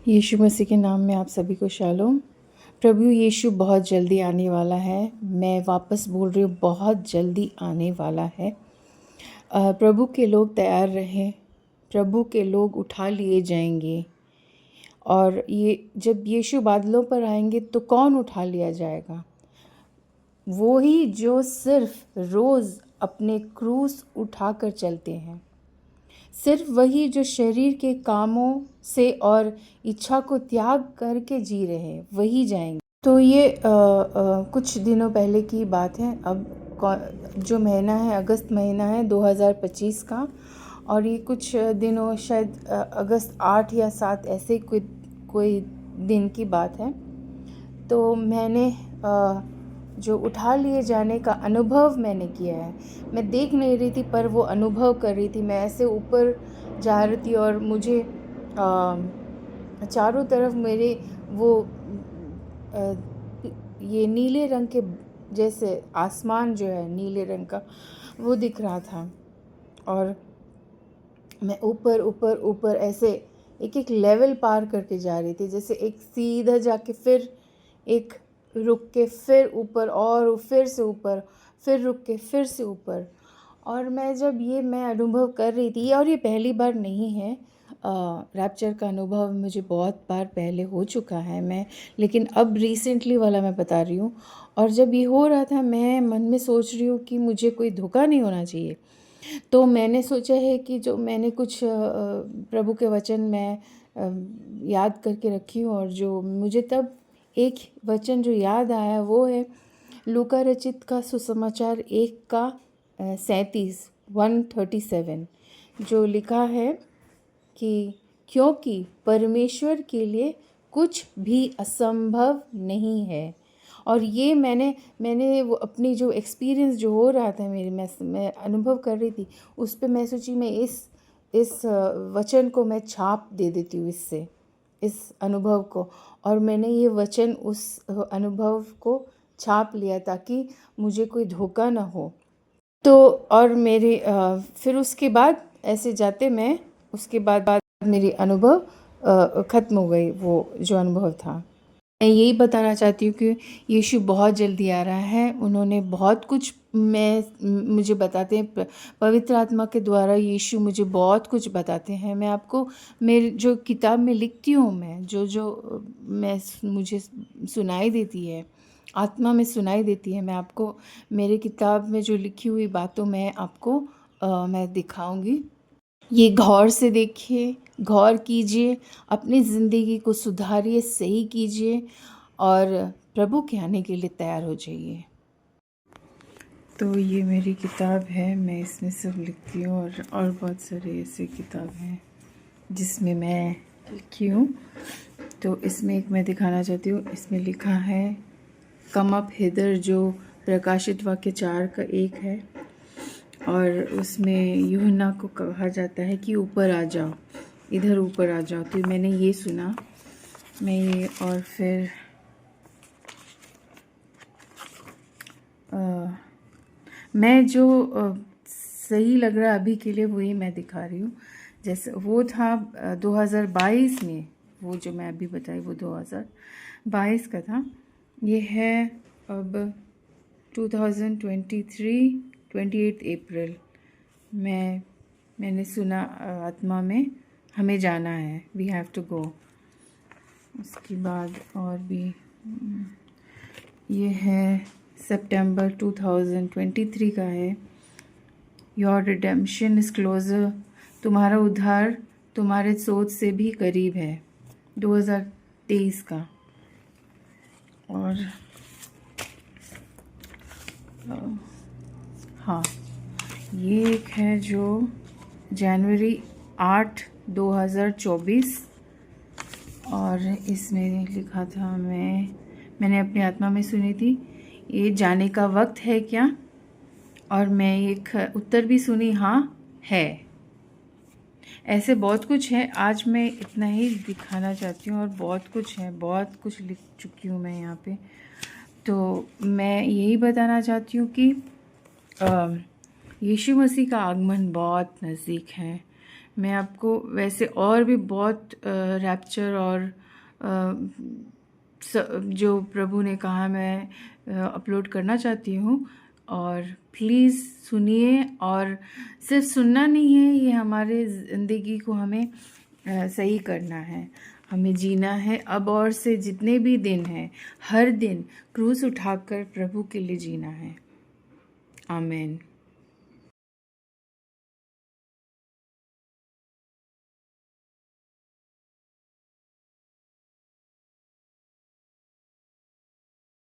यीशु मसीह के नाम में आप सभी को शालोम। प्रभु यीशु बहुत जल्दी आने वाला है। मैं वापस बोल रही हूँ, बहुत जल्दी आने वाला है। प्रभु के लोग तैयार रहें। प्रभु के लोग उठा लिए जाएंगे। और ये जब यीशु बादलों पर आएंगे तो कौन उठा लिया जाएगा? वो ही जो सिर्फ रोज़ अपने क्रूस उठाकर चलते हैं। सिर्फ वही जो शरीर के कामों से और इच्छा को त्याग करके जी रहे हैं, वही जाएंगे। तो ये कुछ दिनों पहले की बात है। अब जो महीना है, अगस्त महीना है 2025 का, और ये कुछ दिनों, शायद अगस्त 8 या 7 ऐसे कोई दिन की बात है। तो मैंने जो उठा लिए जाने का अनुभव मैंने किया है। मैं देख नहीं रही थी, पर वो अनुभव कर रही थी। मैं ऐसे ऊपर जा रही थी और मुझे चारों तरफ मेरे वो ये नीले रंग के, जैसे आसमान जो है नीले रंग का, वो दिख रहा था। और मैं ऊपर ऊपर ऊपर ऐसे एक एक लेवल पार करके जा रही थी, जैसे एक सीधा जाके फिर एक रुक के फिर ऊपर, और फिर से ऊपर, फिर रुक के फिर से ऊपर। और मैं अनुभव कर रही थी, और ये पहली बार नहीं है। रैप्चर का अनुभव मुझे बहुत बार पहले हो चुका है, लेकिन अब रिसेंटली वाला मैं बता रही हूँ। और जब ये हो रहा था, मैं मन में सोच रही हूँ कि मुझे कोई धोखा नहीं होना चाहिए। तो मैंने सोचा है कि जो मैंने कुछ प्रभु के वचन मैं याद करके रखी हूँ, और जो मुझे तब एक वचन जो याद आया वो है लूका रचित का सुसमाचार 1 का 137, जो लिखा है कि क्योंकि परमेश्वर के लिए कुछ भी असंभव नहीं है। और ये मैंने वो अपनी जो एक्सपीरियंस जो हो रहा था मेरे, मैं अनुभव कर रही थी, उस पे मैं सोची मैं इस वचन को मैं छाप दे देती हूँ इससे, इस अनुभव को। और मैंने ये वचन उस अनुभव को छाप लिया ताकि मुझे कोई धोखा ना हो। तो और मेरे फिर उसके बाद ऐसे जाते मैं, उसके बाद मेरी अनुभव ख़त्म हो गई, वो जो अनुभव था। मैं यही बताना चाहती हूँ कि यीशु बहुत जल्दी आ रहा है। उन्होंने बहुत कुछ मुझे बताते हैं, पवित्र आत्मा के द्वारा यीशु मुझे बहुत कुछ बताते हैं। मैं आपको मेरे जो किताब में लिखती हूँ, मैं जो मुझे सुनाई देती है, आत्मा में सुनाई देती है, मैं आपको मेरे किताब में जो लिखी हुई बातों में आपको मैं दिखाऊंगी। ये गौर से देखिए, गौर कीजिए, अपनी ज़िंदगी को सुधारिए, सही कीजिए, और प्रभु के आने के लिए तैयार हो जाइए। तो ये मेरी किताब है, मैं इसमें सब लिखती हूँ, और बहुत सारे ऐसे किताब हैं जिसमें मैं लिखी हूँ। तो इसमें एक मैं दिखाना चाहती हूँ, इसमें लिखा है कम अप हिदर, जो प्रकाशित वाक्य 4 का 1 है। और उसमें यूहन्ना को कहा जाता है कि ऊपर आ जाओ, इधर ऊपर आ जाओ। तो मैंने ये सुना, मैं ये, और फिर मैं जो सही लग रहा है अभी के लिए वही मैं दिखा रही हूँ। जैसे वो था 2022 में, वो जो मैं अभी बताई वो 2022 का था। ये है अब 2023 28 अप्रैल। मैंने सुना आत्मा में हमें जाना है, वी हैव टू गो। उसके बाद और भी ये है सितंबर 2023 का है, योर रिडेम्पशन इज़ क्लोजर, तुम्हारा उद्धार तुम्हारे सोच से भी करीब है, 2023 का। और हाँ, ये एक है जो जनवरी 8 2024, और इसमें लिखा था, मैंने अपनी आत्मा में सुनी थी, ये जाने का वक्त है क्या? और मैं एक उत्तर भी सुनी, हाँ है। ऐसे बहुत कुछ है। आज मैं इतना ही दिखाना चाहती हूँ, और बहुत कुछ है, बहुत कुछ लिख चुकी हूँ मैं यहाँ पे। तो मैं यही बताना चाहती हूँ कि यीशु मसीह का आगमन बहुत नज़दीक है। मैं आपको वैसे और भी बहुत रैप्चर और जो प्रभु ने कहा मैं अपलोड करना चाहती हूँ। और प्लीज़ सुनिए, और सिर्फ सुनना नहीं है, ये हमारे ज़िंदगी को हमें सही करना है, हमें जीना है अब और से जितने भी दिन हैं, हर दिन क्रूस उठाकर प्रभु के लिए जीना है। आमीन।